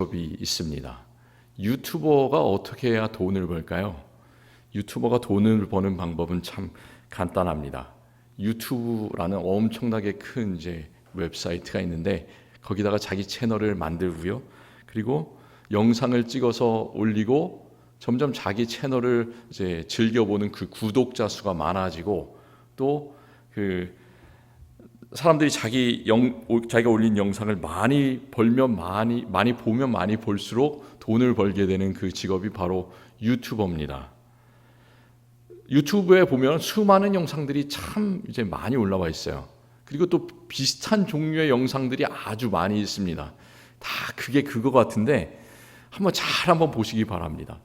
직업이 있습니다. 유튜버가 어떻게 해야 돈을 벌까요? 유튜버가 돈을 버는 방법은 참 간단합니다. 유튜브라는 엄청나게 큰 웹사이트가 있는데 거기다가 자기 채널을 만들고요. 그리고 영상을 찍어서 올리고 점점 자기 채널을 즐겨보는 그 구독자 수가 많아지고 또 사람들이 자기가 올린 영상을 많이 보면 많이 볼수록 돈을 벌게 되는 그 직업이 바로 유튜버입니다. 유튜브에 보면 수많은 영상들이 참 많이 올라와 있어요. 그리고 또 비슷한 종류의 영상들이 아주 많이 있습니다. 다 그게 그거 같은데 한번 보시기 바랍니다.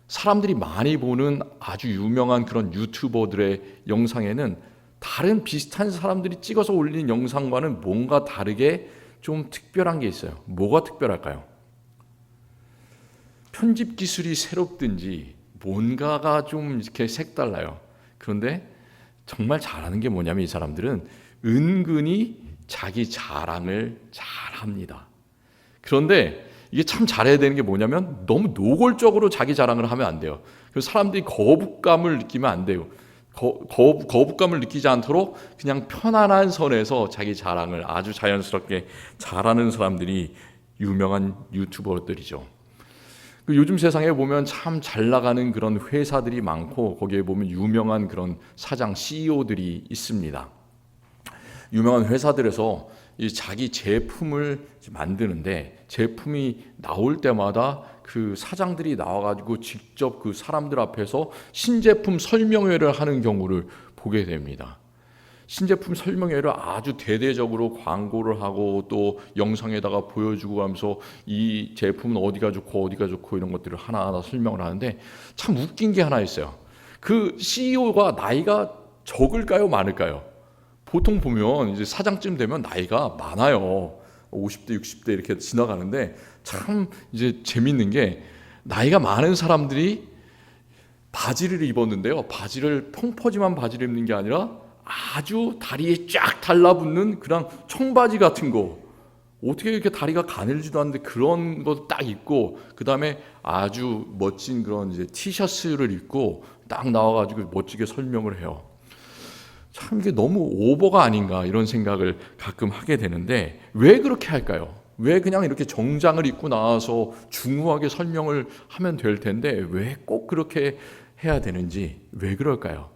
사람들이 많이 보는 아주 유명한 그런 유튜버들의 영상에는 다른 비슷한 사람들이 찍어서 올린 영상과는 뭔가 다르게 좀 특별한 게 있어요. 뭐가 특별할까요? 편집 기술이 새롭든지 뭔가가 좀 이렇게 색달라요. 그런데 정말 잘하는 게 뭐냐면 이 사람들은 은근히 자기 자랑을 잘합니다. 그런데 이게 참 잘해야 되는 게 뭐냐면 너무 노골적으로 자기 자랑을 하면 안 돼요. 그래서 사람들이 거부감을 느끼면 안 돼요. 거부감을 느끼지 않도록 그냥 편안한 선에서 자기 자랑을 아주 자연스럽게 잘하는 사람들이 유명한 유튜버들이죠. 요즘 세상에 보면 참 잘 나가는 그런 회사들이 많고 거기에 보면 유명한 그런 사장, CEO들이 있습니다. 유명한 회사들에서 자기 제품을 만드는데 제품이 나올 때마다 그 사장들이 나와가지고 직접 그 사람들 앞에서 신제품 설명회를 하는 경우를 보게 됩니다. 신제품 설명회를 아주 대대적으로 광고를 하고 또 영상에다가 보여주고 하면서 이 제품은 어디가 좋고 이런 것들을 하나하나 설명을 하는데 참 웃긴 게 하나 있어요. 그 CEO가 나이가 적을까요, 많을까요? 보통 보면 이제 사장쯤 되면 나이가 많아요. 50대, 60대 이렇게 지나가는데 참 재밌는 게 나이가 많은 사람들이 바지를 입었는데요. 바지를 펑퍼짐한 바지를 입는 게 아니라 아주 다리에 쫙 달라붙는 그냥 청바지 같은 거. 어떻게 이렇게 다리가 가늘지도 않는데 그런 거 딱 입고 그 다음에 아주 멋진 그런 티셔츠를 입고 딱 나와가지고 멋지게 설명을 해요. 참 이게 너무 오버가 아닌가 이런 생각을 가끔 하게 되는데 왜 그렇게 할까요? 왜 그냥 이렇게 정장을 입고 나와서 중후하게 설명을 하면 될 텐데 왜 꼭 그렇게 해야 되는지 왜 그럴까요?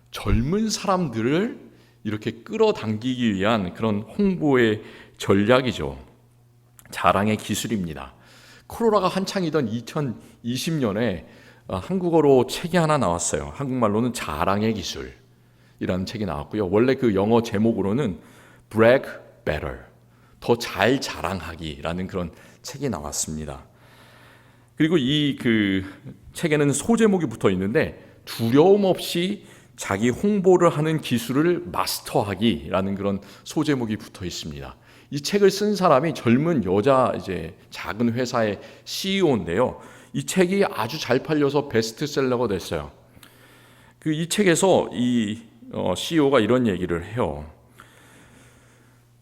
젊은 사람들을 이렇게 끌어당기기 위한 그런 홍보의 전략이죠. 자랑의 기술입니다. 코로나가 한창이던 2020년에 한국어로 책이 하나 나왔어요. 한국말로는 자랑의 기술 이라는 책이 나왔고요. 원래 그 영어 제목으로는 Brag Better, 더 잘 자랑하기라는 그런 책이 나왔습니다. 그리고 이 책에는 소제목이 붙어 있는데 두려움 없이 자기 홍보를 하는 기술을 마스터하기라는 그런 소제목이 붙어 있습니다. 이 책을 쓴 사람이 젊은 여자 작은 회사의 CEO인데요. 이 책이 아주 잘 팔려서 베스트셀러가 됐어요. 이 책에서 CEO가 이런 얘기를 해요.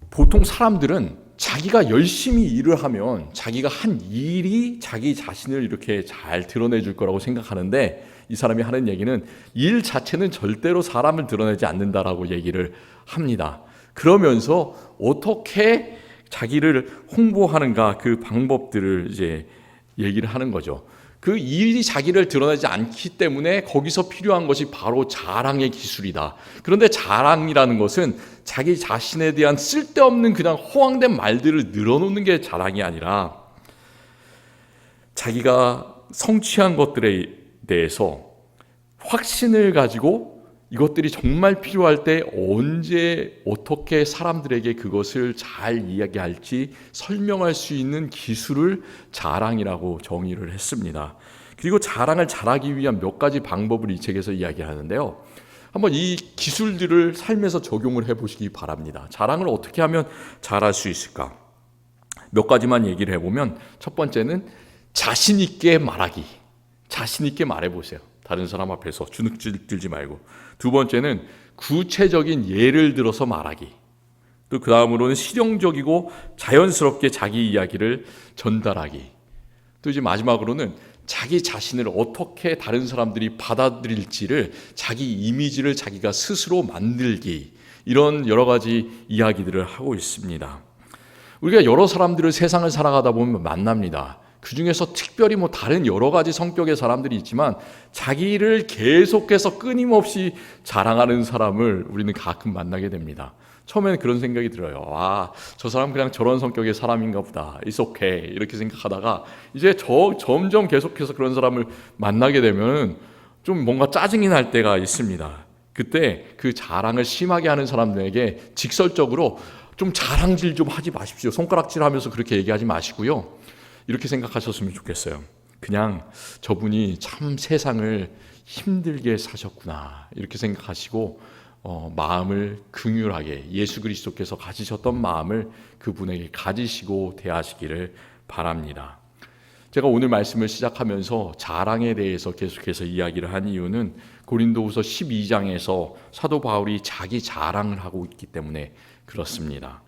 보통 사람들은 자기가 열심히 일을 하면 자기가 한 일이 자기 자신을 이렇게 잘 드러내줄 거라고 생각하는데 이 사람이 하는 얘기는 일 자체는 절대로 사람을 드러내지 않는다라고 얘기를 합니다. 그러면서 어떻게 자기를 홍보하는가 그 방법들을 얘기를 하는 거죠. 그 일이 자기를 드러내지 않기 때문에 거기서 필요한 것이 바로 자랑의 기술이다. 그런데 자랑이라는 것은 자기 자신에 대한 쓸데없는 그냥 허황된 말들을 늘어놓는 게 자랑이 아니라 자기가 성취한 것들에 대해서 확신을 가지고 이것들이 정말 필요할 때 언제 어떻게 사람들에게 그것을 잘 이야기할지 설명할 수 있는 기술을 자랑이라고 정의를 했습니다. 그리고 자랑을 잘하기 위한 몇 가지 방법을 이 책에서 이야기하는데요. 한번 이 기술들을 삶에서 적용을 해보시기 바랍니다. 자랑을 어떻게 하면 잘할 수 있을까? 몇 가지만 얘기를 해보면 첫 번째는 자신 있게 말하기. 자신 있게 말해보세요. 다른 사람 앞에서 주눅 들지 말고. 두 번째는 구체적인 예를 들어서 말하기. 또 그 다음으로는 실용적이고 자연스럽게 자기 이야기를 전달하기. 또 이제 마지막으로는 자기 자신을 어떻게 다른 사람들이 받아들일지를 자기 이미지를 자기가 스스로 만들기. 이런 여러 가지 이야기들을 하고 있습니다. 우리가 여러 사람들을 세상을 살아가다 보면 만납니다. 그 중에서 특별히 다른 여러 가지 성격의 사람들이 있지만 자기를 계속해서 끊임없이 자랑하는 사람을 우리는 가끔 만나게 됩니다. 처음에는 그런 생각이 들어요. 저 사람 그냥 저런 성격의 사람인가 보다. It's okay. 이렇게 생각하다가 이제 점점 계속해서 그런 사람을 만나게 되면 좀 뭔가 짜증이 날 때가 있습니다. 그때 그 자랑을 심하게 하는 사람들에게 직설적으로 좀 자랑질 좀 하지 마십시오. 손가락질 하면서 그렇게 얘기하지 마시고요. 이렇게 생각하셨으면 좋겠어요. 그냥 저분이 참 세상을 힘들게 사셨구나. 이렇게 생각하시고 마음을 긍휼하게 예수 그리스도께서 가지셨던 마음을 그분에게 가지시고 대하시기를 바랍니다. 제가 오늘 말씀을 시작하면서 자랑에 대해서 계속해서 이야기를 한 이유는 고린도후서 12장에서 사도 바울이 자기 자랑을 하고 있기 때문에 그렇습니다.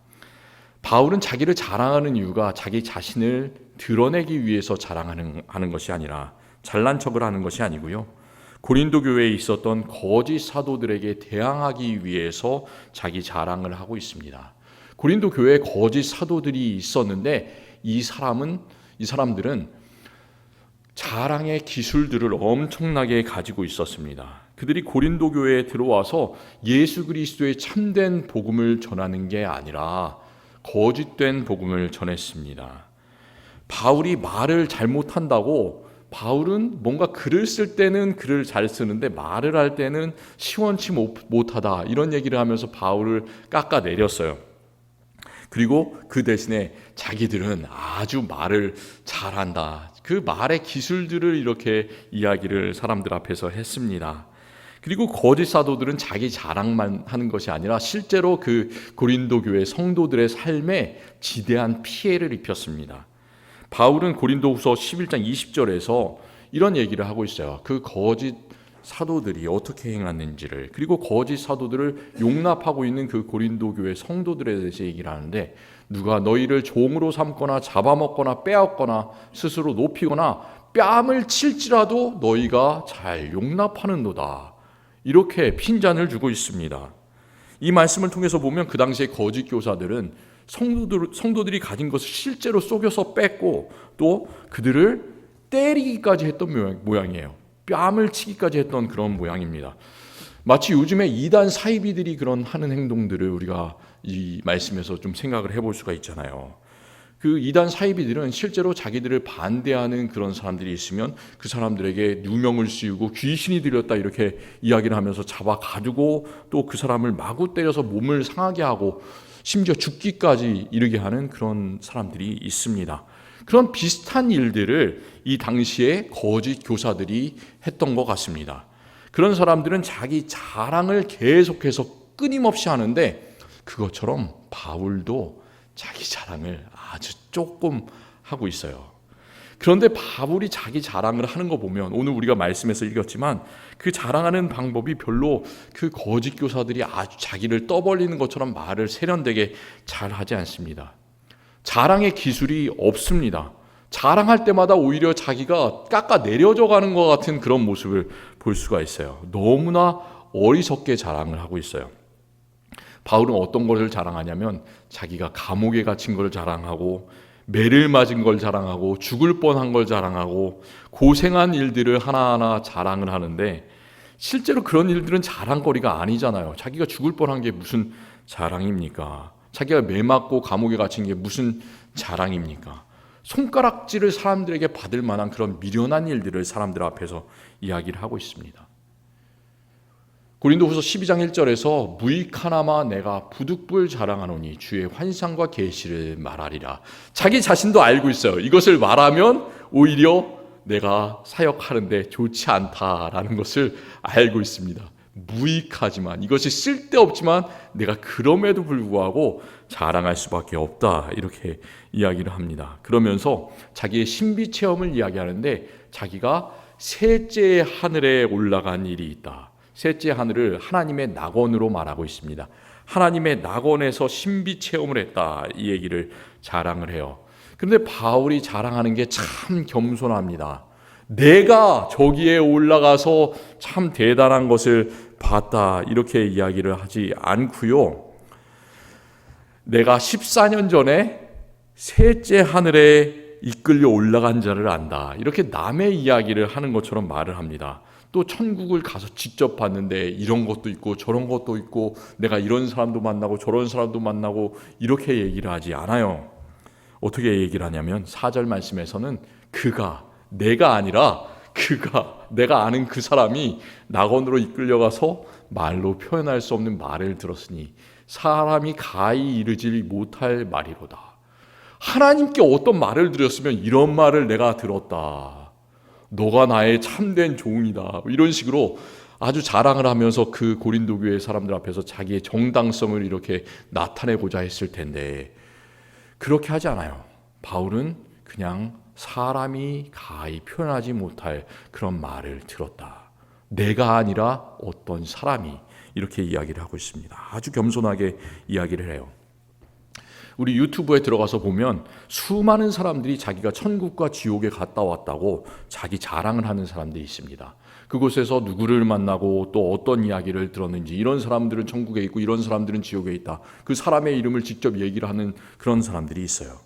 바울은 자기를 자랑하는 이유가 자기 자신을 드러내기 위해서 자랑하는 것이 아니라 잘난 척을 하는 것이 아니고요. 고린도 교회에 있었던 거짓 사도들에게 대항하기 위해서 자기 자랑을 하고 있습니다. 고린도 교회에 거짓 사도들이 있었는데 이 사람들은 자랑의 기술들을 엄청나게 가지고 있었습니다. 그들이 고린도 교회에 들어와서 예수 그리스도의 참된 복음을 전하는 게 아니라 거짓된 복음을 전했습니다. 바울이 말을 잘못한다고 바울은 뭔가 글을 쓸 때는 글을 잘 쓰는데 말을 할 때는 시원치 못하다 이런 얘기를 하면서 바울을 깎아내렸어요. 그리고 그 대신에 자기들은 아주 말을 잘한다. 그 말의 기술들을 이렇게 이야기를 사람들 앞에서 했습니다. 그리고 거짓 사도들은 자기 자랑만 하는 것이 아니라 실제로 그 고린도 교회 성도들의 삶에 지대한 피해를 입혔습니다. 바울은 고린도후서 11장 20절에서 이런 얘기를 하고 있어요. 그 거짓 사도들이 어떻게 행하는지를, 그리고 거짓 사도들을 용납하고 있는 그 고린도 교회 성도들에 대해서 얘기를 하는데, 누가 너희를 종으로 삼거나 잡아먹거나 빼앗거나 스스로 높이거나 뺨을 칠지라도 너희가 잘 용납하는도다. 이렇게 핀잔을 주고 있습니다. 이 말씀을 통해서 보면 그 당시에 거짓 교사들은 성도들이 가진 것을 실제로 속여서 뺐고 또 그들을 때리기까지 했던 모양이에요. 뺨을 치기까지 했던 그런 모양입니다. 마치 요즘에 이단 사이비들이 그런 하는 행동들을 우리가 이 말씀에서 좀 생각을 해볼 수가 있잖아요. 그 이단 사이비들은 실제로 자기들을 반대하는 그런 사람들이 있으면 그 사람들에게 누명을 씌우고 귀신이 들렸다 이렇게 이야기를 하면서 잡아가지고 또 그 사람을 마구 때려서 몸을 상하게 하고 심지어 죽기까지 이르게 하는 그런 사람들이 있습니다. 그런 비슷한 일들을 이 당시에 거짓 교사들이 했던 것 같습니다. 그런 사람들은 자기 자랑을 계속해서 끊임없이 하는데 그것처럼 바울도 자기 자랑을 아주 조금 하고 있어요. 그런데 바울이 자기 자랑을 하는 거 보면 오늘 우리가 말씀에서 읽었지만 그 자랑하는 방법이 별로 그 거짓 교사들이 아주 자기를 떠벌리는 것처럼 말을 세련되게 잘 하지 않습니다. 자랑의 기술이 없습니다. 자랑할 때마다 오히려 자기가 깎아내려져 가는 것 같은 그런 모습을 볼 수가 있어요. 너무나 어리석게 자랑을 하고 있어요. 바울은 어떤 것을 자랑하냐면 자기가 감옥에 갇힌 걸 자랑하고 매를 맞은 걸 자랑하고 죽을 뻔한 걸 자랑하고 고생한 일들을 하나하나 자랑을 하는데 실제로 그런 일들은 자랑거리가 아니잖아요. 자기가 죽을 뻔한 게 무슨 자랑입니까? 자기가 매 맞고 감옥에 갇힌 게 무슨 자랑입니까? 손가락질을 사람들에게 받을 만한 그런 미련한 일들을 사람들 앞에서 이야기를 하고 있습니다. 고린도후서 12장 1절에서 무익하나마 내가 부득불 자랑하노니 주의 환상과 계시를 말하리라. 자기 자신도 알고 있어요. 이것을 말하면 오히려 내가 사역하는데 좋지 않다라는 것을 알고 있습니다. 무익하지만 이것이 쓸데없지만 내가 그럼에도 불구하고 자랑할 수밖에 없다 이렇게 이야기를 합니다. 그러면서 자기의 신비 체험을 이야기하는데 자기가 셋째 하늘에 올라간 일이 있다. 셋째 하늘을 하나님의 낙원으로 말하고 있습니다. 하나님의 낙원에서 신비 체험을 했다, 이 얘기를 자랑을 해요. 그런데 바울이 자랑하는 게 참 겸손합니다. 내가 저기에 올라가서 참 대단한 것을 봤다, 이렇게 이야기를 하지 않고요. 내가 14년 전에 셋째 하늘에 이끌려 올라간 자를 안다, 이렇게 남의 이야기를 하는 것처럼 말을 합니다. 또 천국을 가서 직접 봤는데 이런 것도 있고 저런 것도 있고 내가 이런 사람도 만나고 저런 사람도 만나고, 이렇게 얘기를 하지 않아요. 어떻게 얘기를 하냐면 4절 말씀에서는 내가 아니라 내가 아는 그 사람이 낙원으로 이끌려가서 말로 표현할 수 없는 말을 들었으니 사람이 가히 이르지 못할 말이로다. 하나님께 어떤 말을 들었으면 이런 말을 내가 들었다, 너가 나의 참된 종이다, 이런 식으로 아주 자랑을 하면서 그 고린도 교회 사람들 앞에서 자기의 정당성을 이렇게 나타내고자 했을 텐데, 그렇게 하지 않아요. 바울은 그냥 사람이 가히 표현하지 못할 그런 말을 들었다, 내가 아니라 어떤 사람이, 이렇게 이야기를 하고 있습니다. 아주 겸손하게 이야기를 해요. 우리 유튜브에 들어가서 보면 수많은 사람들이 자기가 천국과 지옥에 갔다 왔다고 자기 자랑을 하는 사람들이 있습니다. 그곳에서 누구를 만나고 또 어떤 이야기를 들었는지, 이런 사람들은 천국에 있고 이런 사람들은 지옥에 있다, 그 사람의 이름을 직접 얘기를 하는 그런 사람들이 있어요.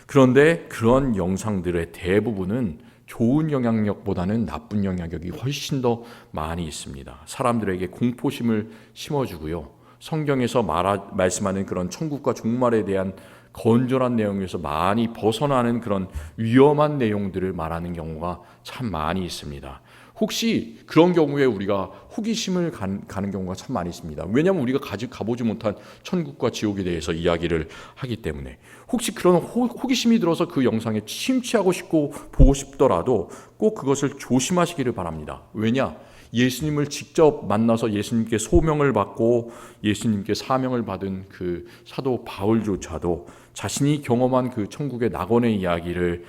그런데 그런 영상들의 대부분은 좋은 영향력보다는 나쁜 영향력이 훨씬 더 많이 있습니다. 사람들에게 공포심을 심어주고요, 성경에서 말씀하는 그런 천국과 종말에 대한 건전한 내용에서 많이 벗어나는 그런 위험한 내용들을 말하는 경우가 참 많이 있습니다. 혹시 그런 경우에 우리가 호기심을 가는 경우가 참 많이 있습니다. 왜냐하면 우리가 가보지 못한 천국과 지옥에 대해서 이야기를 하기 때문에, 혹시 그런 호기심이 들어서 그 영상에 침취하고 싶고 보고 싶더라도 꼭 그것을 조심하시기를 바랍니다. 왜냐? 예수님을 직접 만나서 예수님께 소명을 받고 예수님께 사명을 받은 그 사도 바울조차도 자신이 경험한 그 천국의 낙원의 이야기를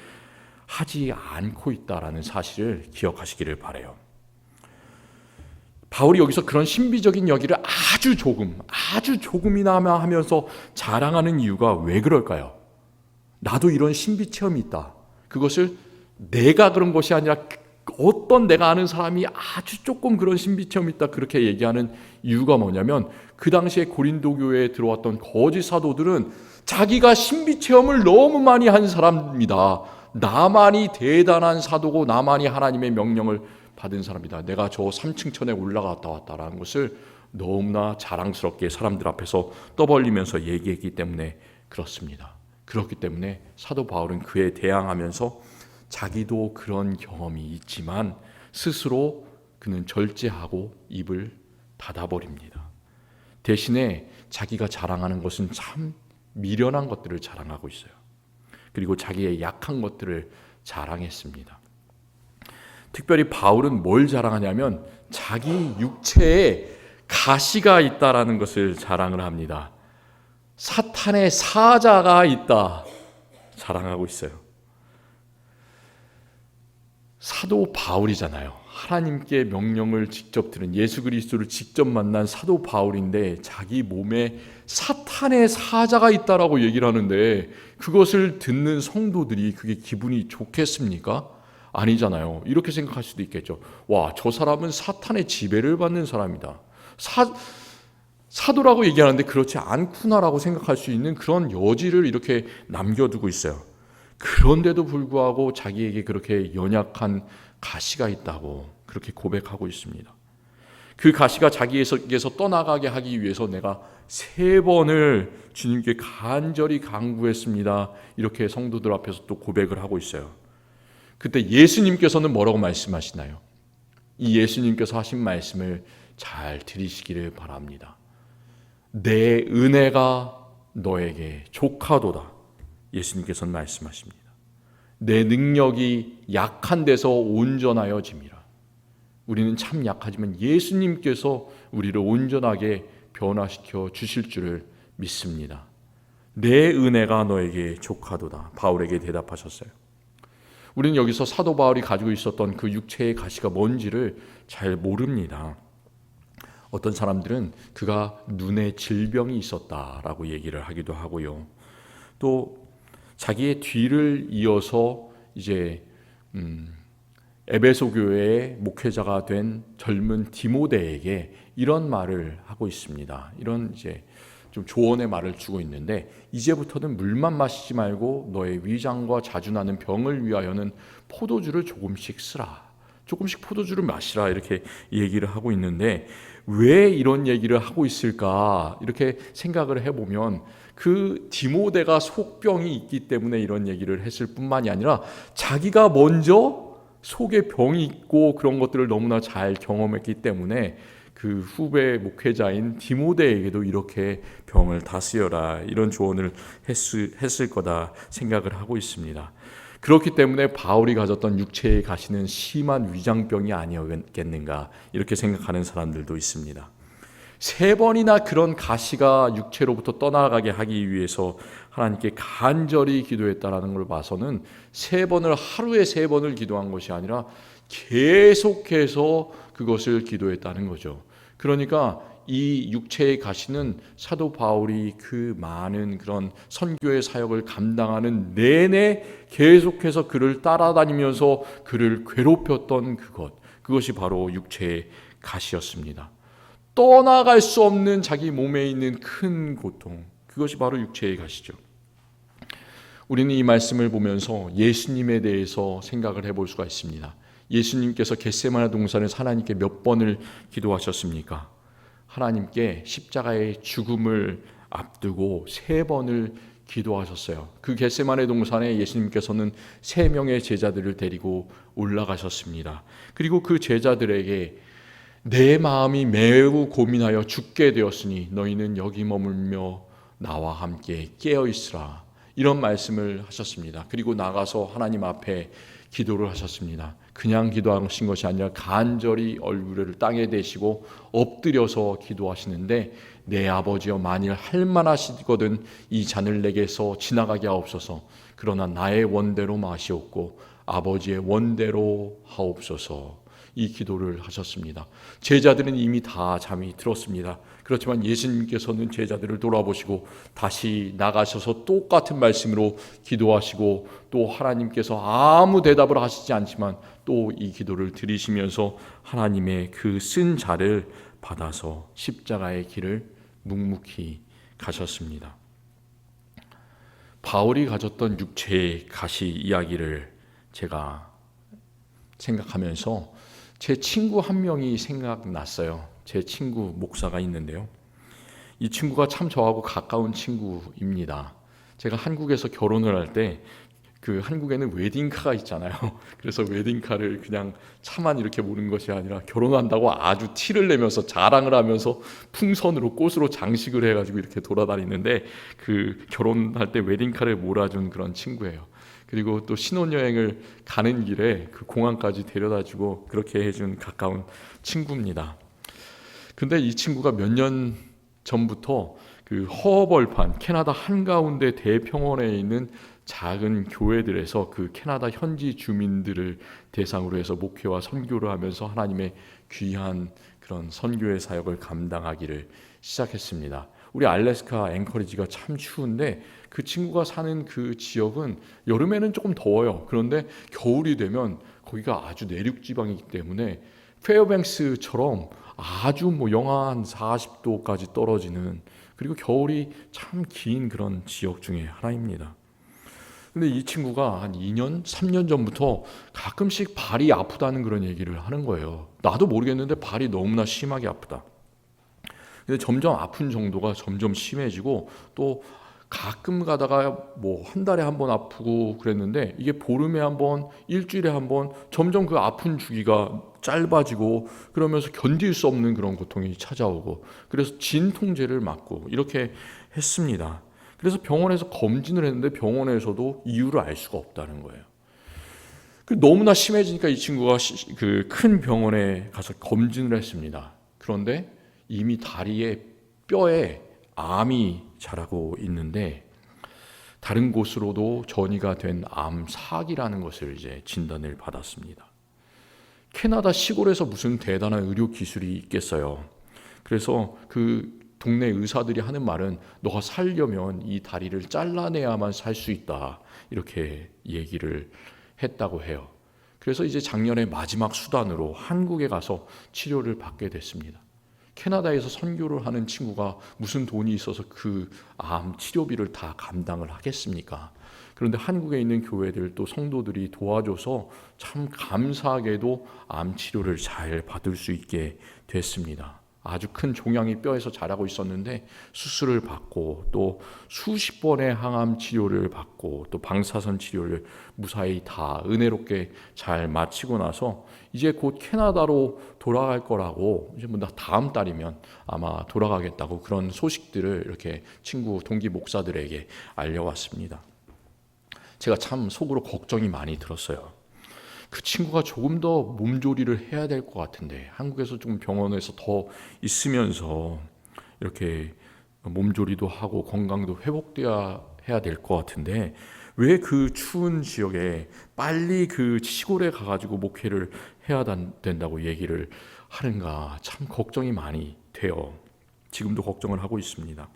하지 않고 있다라는 사실을 기억하시기를 바라요. 바울이 여기서 그런 신비적인 이야기를 아주 조금이나 하면서 자랑하는 이유가 왜 그럴까요? 나도 이런 신비 체험이 있다. 그것을 내가 그런 것이 아니라 어떤 내가 아는 사람이 아주 조금 그런 신비 체험이 있다, 그렇게 얘기하는 이유가 뭐냐면, 그 당시에 고린도 교회에 들어왔던 거짓 사도들은 자기가 신비 체험을 너무 많이 한 사람입니다. 나만이 대단한 사도고 나만이 하나님의 명령을 받은 사람이다, 내가 저 3층 천에 올라갔다 왔다라는 것을 너무나 자랑스럽게 사람들 앞에서 떠벌리면서 얘기했기 때문에 그렇습니다. 그렇기 때문에 사도 바울은 그에 대항하면서 자기도 그런 경험이 있지만 스스로 그는 절제하고 입을 닫아버립니다. 대신에 자기가 자랑하는 것은 참 미련한 것들을 자랑하고 있어요. 그리고 자기의 약한 것들을 자랑했습니다. 특별히 바울은 뭘 자랑하냐면 자기 육체에 가시가 있다라는 것을 자랑을 합니다. 사탄의 사자가 있다 자랑하고 있어요. 사도 바울이잖아요. 하나님께 명령을 직접 들은, 예수 그리스도를 직접 만난 사도 바울인데 자기 몸에 사탄의 사자가 있다라고 얘기를 하는데, 그것을 듣는 성도들이 그게 기분이 좋겠습니까? 아니잖아요. 이렇게 생각할 수도 있겠죠. 와, 저 사람은 사탄의 지배를 받는 사람이다, 사도라고 얘기하는데 그렇지 않구나라고 생각할 수 있는 그런 여지를 이렇게 남겨두고 있어요. 그런데도 불구하고 자기에게 그렇게 연약한 가시가 있다고 그렇게 고백하고 있습니다. 그 가시가 자기에게서 떠나가게 하기 위해서 내가 3번을 주님께 간절히 간구했습니다, 이렇게 성도들 앞에서 또 고백을 하고 있어요. 그때 예수님께서는 뭐라고 말씀하시나요? 이 예수님께서 하신 말씀을 잘 들으시기를 바랍니다. 내 은혜가 너에게 족하도다, 예수님께서는 말씀하십니다. 내 능력이 약한 데서 온전하여짐이라. 우리는 참 약하지만 예수님께서 우리를 온전하게 변화시켜 주실 줄을 믿습니다. 내 은혜가 너에게 족하도다, 바울에게 대답하셨어요. 우리는 여기서 사도 바울이 가지고 있었던 그 육체의 가시가 뭔지를 잘 모릅니다. 어떤 사람들은 그가 눈에 질병이 있었다라고 얘기를 하기도 하고요. 또 자기의 뒤를 이어서 이제 에베소 교회의 목회자가 된 젊은 디모데에게 이런 말을 하고 있습니다. 이런 이제 좀 조언의 말을 주고 있는데, 이제부터는 물만 마시지 말고 너의 위장과 자주 나는 병을 위하여는 포도주를 조금씩 쓰라. 조금씩 포도주를 마시라, 이렇게 얘기를 하고 있는데, 왜 이런 얘기를 하고 있을까 이렇게 생각을 해보면, 그 디모데가 속병이 있기 때문에 이런 얘기를 했을 뿐만이 아니라 자기가 먼저 속에 병이 있고 그런 것들을 너무나 잘 경험했기 때문에 그 후배 목회자인 디모데에게도 이렇게 병을 다스려라, 이런 조언을 했을 거다 생각을 하고 있습니다. 그렇기 때문에 바울이 가졌던 육체의 가시는 심한 위장병이 아니었겠는가, 이렇게 생각하는 사람들도 있습니다. 3번이나 그런 가시가 육체로부터 떠나가게 하기 위해서 하나님께 간절히 기도했다라는 걸 봐서는 3번을, 하루에 3번을 기도한 것이 아니라 계속해서 그것을 기도했다는 거죠. 그러니까 이 육체의 가시는 사도 바울이 그 많은 그런 선교의 사역을 감당하는 내내 계속해서 그를 따라다니면서 그를 괴롭혔던 그것이 바로 육체의 가시였습니다. 떠나갈 수 없는 자기 몸에 있는 큰 고통, 그것이 바로 육체의 가시죠. 우리는 이 말씀을 보면서 예수님에 대해서 생각을 해볼 수가 있습니다. 예수님께서 겟세마네 동산에서 하나님께 몇 번을 기도하셨습니까? 하나님께 십자가의 죽음을 앞두고 3번을 기도하셨어요. 그 겟세마네 동산에 예수님께서는 3명의 제자들을 데리고 올라가셨습니다. 그리고 그 제자들에게 내 마음이 매우 고민하여 죽게 되었으니 너희는 여기 머물며 나와 함께 깨어 있으라, 이런 말씀을 하셨습니다. 그리고 나가서 하나님 앞에 기도를 하셨습니다. 그냥 기도하신 것이 아니라 간절히 얼굴을 땅에 대시고 엎드려서 기도하시는데, 내 아버지여, 만일 할만하시거든 이 잔을 내게서 지나가게 하옵소서. 그러나 나의 원대로 마시옵고 아버지의 원대로 하옵소서. 이 기도를 하셨습니다. 제자들은 이미 다 잠이 들었습니다. 그렇지만 예수님께서는 제자들을 돌아보시고 다시 나가셔서 똑같은 말씀으로 기도하시고, 또 하나님께서 아무 대답을 하시지 않지만 또 이 기도를 드리시면서 하나님의 그 쓴 자를 받아서 십자가의 길을 묵묵히 가셨습니다. 바울이 가졌던 육체의 가시 이야기를 제가 생각하면서 제 친구 한 명이 생각났어요. 제 친구 목사가 있는데요. 이 친구가 참 저하고 가까운 친구입니다. 제가 한국에서 결혼을 할 때 그 한국에는 웨딩카가 있잖아요. 그래서 웨딩카를 그냥 차만 이렇게 모는 것이 아니라 결혼한다고 아주 티를 내면서 자랑을 하면서 풍선으로 꽃으로 장식을 해가지고 이렇게 돌아다니는데, 그 결혼할 때 웨딩카를 몰아준 그런 친구예요. 그리고 또 신혼여행을 가는 길에 그 공항까지 데려다주고 그렇게 해준 가까운 친구입니다. 근데 이 친구가 몇 년 전부터 그 허허벌판 캐나다 한가운데 대평원에 있는 작은 교회들에서 그 캐나다 현지 주민들을 대상으로 해서 목회와 선교를 하면서 하나님의 귀한 그런 선교의 사역을 감당하기를 시작했습니다. 우리 알래스카 앵커리지가 참 추운데 그 친구가 사는 그 지역은 여름에는 조금 더워요. 그런데 겨울이 되면 거기가 아주 내륙 지방이기 때문에 페어뱅스처럼 아주 영하 한 40도까지 떨어지는, 그리고 겨울이 참 긴 그런 지역 중에 하나입니다. 근데 이 친구가 한 2년, 3년 전부터 가끔씩 발이 아프다는 그런 얘기를 하는 거예요. 나도 모르겠는데 발이 너무나 심하게 아프다. 근데 점점 아픈 정도가 점점 심해지고, 또 가끔 가다가 한 달에 한 번 아프고 그랬는데, 이게 보름에 한 번, 일주일에 한 번, 점점 그 아픈 주기가 짧아지고, 그러면서 견딜 수 없는 그런 고통이 찾아오고, 그래서 진통제를 맞고 이렇게 했습니다. 그래서 병원에서 검진을 했는데 병원에서도 이유를 알 수가 없다는 거예요. 너무나 심해지니까 이 친구가 그 큰 병원에 가서 검진을 했습니다. 그런데 이미 다리에 뼈에 암이 자라고 있는데, 다른 곳으로도 전이가 된 암사기라는 것을 이제 진단을 받았습니다. 캐나다 시골에서 무슨 대단한 의료 기술이 있겠어요. 그래서 그 동네 의사들이 하는 말은 너가 살려면 이 다리를 잘라내야만 살 수 있다, 이렇게 얘기를 했다고 해요. 그래서 이제 작년에 마지막 수단으로 한국에 가서 치료를 받게 됐습니다. 캐나다에서 선교를 하는 친구가 무슨 돈이 있어서 그 암 치료비를 다 감당을 하겠습니까? 그런데 한국에 있는 교회들 또 성도들이 도와줘서 참 감사하게도 암 치료를 잘 받을 수 있게 됐습니다. 아주 큰 종양이 뼈에서 자라고 있었는데 수술을 받고 또 수십 번의 항암 치료를 받고 또 방사선 치료를 무사히 다 은혜롭게 잘 마치고 나서 이제 곧 캐나다로 돌아갈 거라고, 이제 뭐 다음 달이면 아마 돌아가겠다고 그런 소식들을 이렇게 친구 동기 목사들에게 알려왔습니다. 제가 참 속으로 걱정이 많이 들었어요. 그 친구가 조금 더 몸조리를 해야 될 것 같은데, 한국에서 좀 병원에서 더 있으면서 이렇게 몸조리도 하고 건강도 회복돼야 해야 될 것 같은데, 왜 그 추운 지역에 빨리 그 시골에 가가지고 목회를 해야 된다고 얘기를 하는가, 참 걱정이 많이 돼요. 지금도 걱정을 하고 있습니다.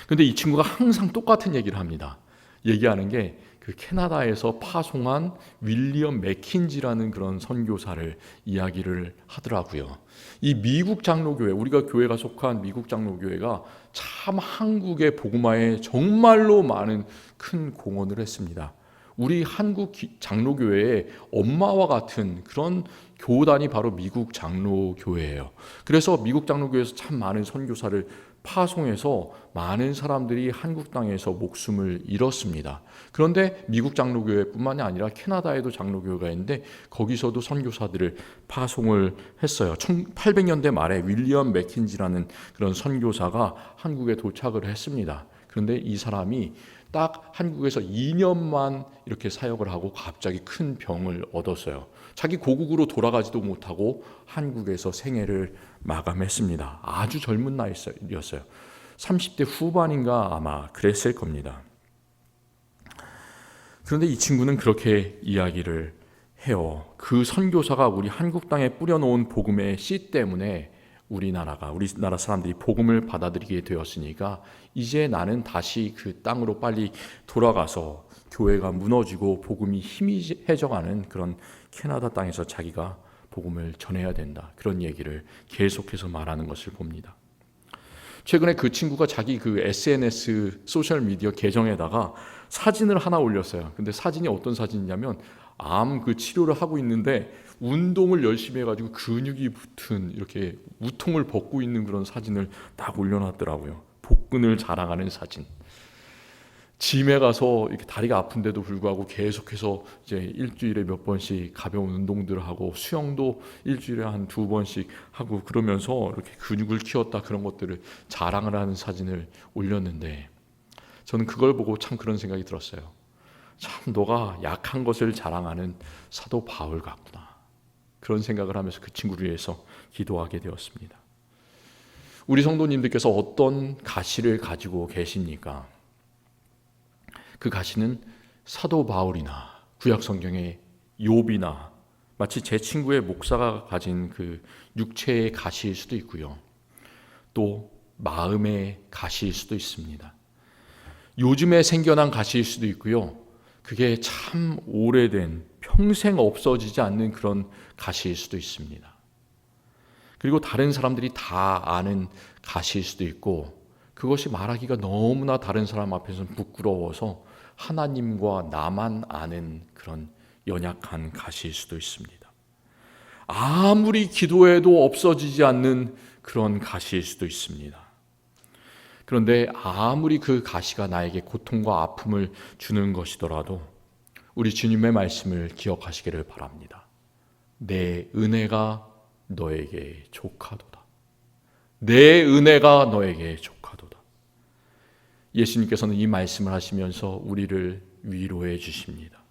근데 이 친구가 항상 똑같은 얘기를 합니다. 얘기하는 게 그 캐나다에서 파송한 윌리엄 맥킨지라는 그런 선교사를 이야기를 하더라고요. 이 미국 장로교회, 우리가 교회가 속한 미국 장로교회가 참 한국의 복음화에 정말로 많은 큰 공헌을 했습니다. 우리 한국 장로교회의 엄마와 같은 그런 교단이 바로 미국 장로교회예요. 그래서 미국 장로교회에서 참 많은 선교사를 파송해서 많은 사람들이 한국 땅에서 목숨을 잃었습니다. 그런데 미국 장로교회뿐만이 아니라 캐나다에도 장로교회가 있는데 거기서도 선교사들을 파송을 했어요. 1800년대 말에 윌리엄 맥킨지라는 그런 선교사가 한국에 도착을 했습니다. 그런데 이 사람이 딱 한국에서 2년만 이렇게 사역을 하고 갑자기 큰 병을 얻었어요. 자기 고국으로 돌아가지도 못하고 한국에서 생애를 마감했습니다. 아주 젊은 나이였어요. 30대 후반인가 아마 그랬을 겁니다. 그런데 이 친구는 그렇게 이야기를 해요. 그 선교사가 우리 한국 땅에 뿌려놓은 복음의 씨 때문에 우리나라 사람들이 복음을 받아들이게 되었으니까 이제 나는 다시 그 땅으로 빨리 돌아가서 교회가 무너지고 복음이 희미해져가는 그런 캐나다 땅에서 자기가 복음을 전해야 된다, 그런 얘기를 계속해서 말하는 것을 봅니다. 최근에 그 친구가 자기 그 SNS 소셜미디어 계정에다가 사진을 하나 올렸어요. 근데 사진이 어떤 사진이냐면 암 그 치료를 하고 있는데 운동을 열심히 해가지고 근육이 붙은 이렇게 우통을 벗고 있는 그런 사진을 딱 올려놨더라고요. 복근을 자랑하는 사진. 짐에 가서 이렇게 다리가 아픈데도 불구하고 계속해서 이제 일주일에 몇 번씩 가벼운 운동들을 하고 수영도 일주일에 한 2번씩 하고 그러면서 이렇게 근육을 키웠다, 그런 것들을 자랑을 하는 사진을 올렸는데 저는 그걸 보고 참 그런 생각이 들었어요. 참 너가 약한 것을 자랑하는 사도 바울 같구나, 그런 생각을 하면서 그 친구를 위해서 기도하게 되었습니다. 우리 성도님들께서 어떤 가시를 가지고 계십니까? 그 가시는 사도 바울이나 구약 성경의 욥이나 마치 제 친구의 목사가 가진 그 육체의 가시일 수도 있고요. 또 마음의 가시일 수도 있습니다. 요즘에 생겨난 가시일 수도 있고요. 그게 참 오래된, 평생 없어지지 않는 그런 가시일 수도 있습니다. 그리고 다른 사람들이 다 아는 가시일 수도 있고, 그것이 말하기가 너무나 다른 사람 앞에서는 부끄러워서 하나님과 나만 아는 그런 연약한 가시일 수도 있습니다. 아무리 기도해도 없어지지 않는 그런 가시일 수도 있습니다. 그런데 아무리 그 가시가 나에게 고통과 아픔을 주는 것이더라도 우리 주님의 말씀을 기억하시기를 바랍니다. 내 은혜가 너에게 족하도다. 내 은혜가 너에게 족하도다. 예수님께서는 이 말씀을 하시면서 우리를 위로해 주십니다.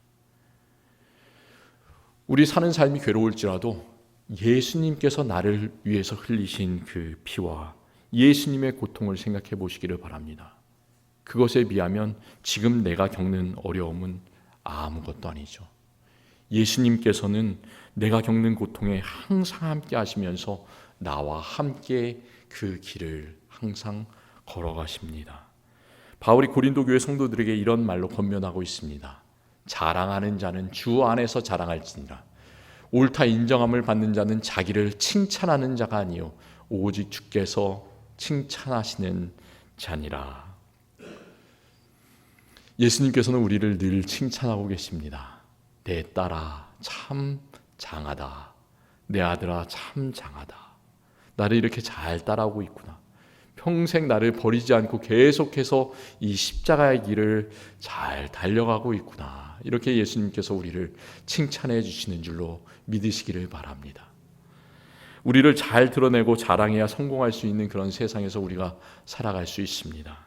우리 사는 삶이 괴로울지라도 예수님께서 나를 위해서 흘리신 그 피와 예수님의 고통을 생각해 보시기를 바랍니다. 그것에 비하면 지금 내가 겪는 어려움은 아무것도 아니죠. 예수님께서는 내가 겪는 고통에 항상 함께 하시면서 나와 함께 그 길을 항상 걸어가십니다. 바울이 고린도 교회 성도들에게 이런 말로 권면하고 있습니다. 자랑하는 자는 주 안에서 자랑할지니라. 옳다 인정함을 받는 자는 자기를 칭찬하는 자가 아니요 오직 주께서 칭찬하시는 자니라. 예수님께서는 우리를 늘 칭찬하고 계십니다. 내 딸아 참 장하다. 내 아들아 참 장하다. 나를 이렇게 잘 따라오고 있구나. 평생 나를 버리지 않고 계속해서 이 십자가의 길을 잘 달려가고 있구나. 이렇게 예수님께서 우리를 칭찬해 주시는 줄로 믿으시기를 바랍니다. 우리를 잘 드러내고 자랑해야 성공할 수 있는 그런 세상에서 우리가 살아갈 수 있습니다.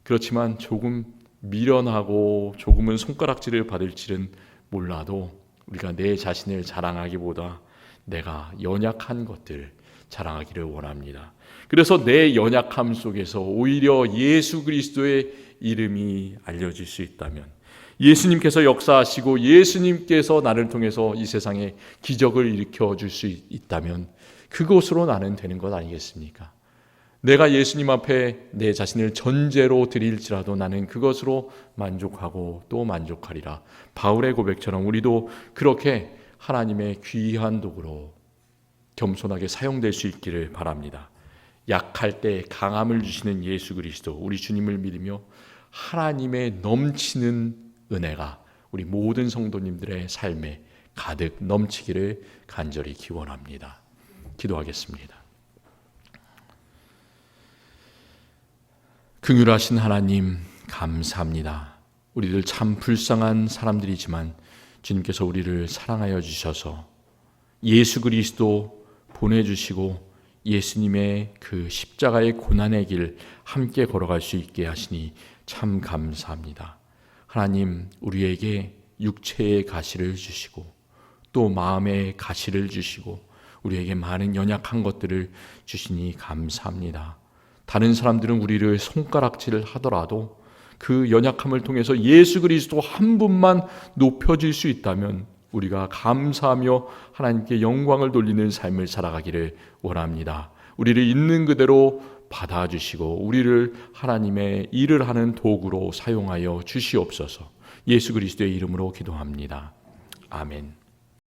그렇지만 조금 미련하고 조금은 손가락질을 받을지는 몰라도 우리가 내 자신을 자랑하기보다 내가 연약한 것들 자랑하기를 원합니다. 그래서 내 연약함 속에서 오히려 예수 그리스도의 이름이 알려질 수 있다면, 예수님께서 역사하시고 예수님께서 나를 통해서 이 세상에 기적을 일으켜 줄 수 있다면 그곳으로 나는 되는 것 아니겠습니까? 내가 예수님 앞에 내 자신을 전제로 드릴지라도 나는 그것으로 만족하고 또 만족하리라. 바울의 고백처럼 우리도 그렇게 하나님의 귀한 도구로 겸손하게 사용될 수 있기를 바랍니다. 약할 때 강함을 주시는 예수 그리스도, 우리 주님을 믿으며 하나님의 넘치는 은혜가 우리 모든 성도님들의 삶에 가득 넘치기를 간절히 기원합니다. 기도하겠습니다. 긍휼하신 하나님 감사합니다. 우리들 참 불쌍한 사람들이지만 주님께서 우리를 사랑하여 주셔서 예수 그리스도 보내주시고 예수님의 그 십자가의 고난의 길 함께 걸어갈 수 있게 하시니 참 감사합니다. 하나님, 우리에게 육체의 가시를 주시고 또 마음의 가시를 주시고 우리에게 많은 연약한 것들을 주시니 감사합니다. 다른 사람들은 우리를 손가락질을 하더라도 그 연약함을 통해서 예수 그리스도 한 분만 높여질 수 있다면 우리가 감사하며 하나님께 영광을 돌리는 삶을 살아가기를 원합니다. 우리를 있는 그대로 받아주시고 우리를 하나님의 일을 하는 도구로 사용하여 주시옵소서. 예수 그리스도의 이름으로 기도합니다. 아멘.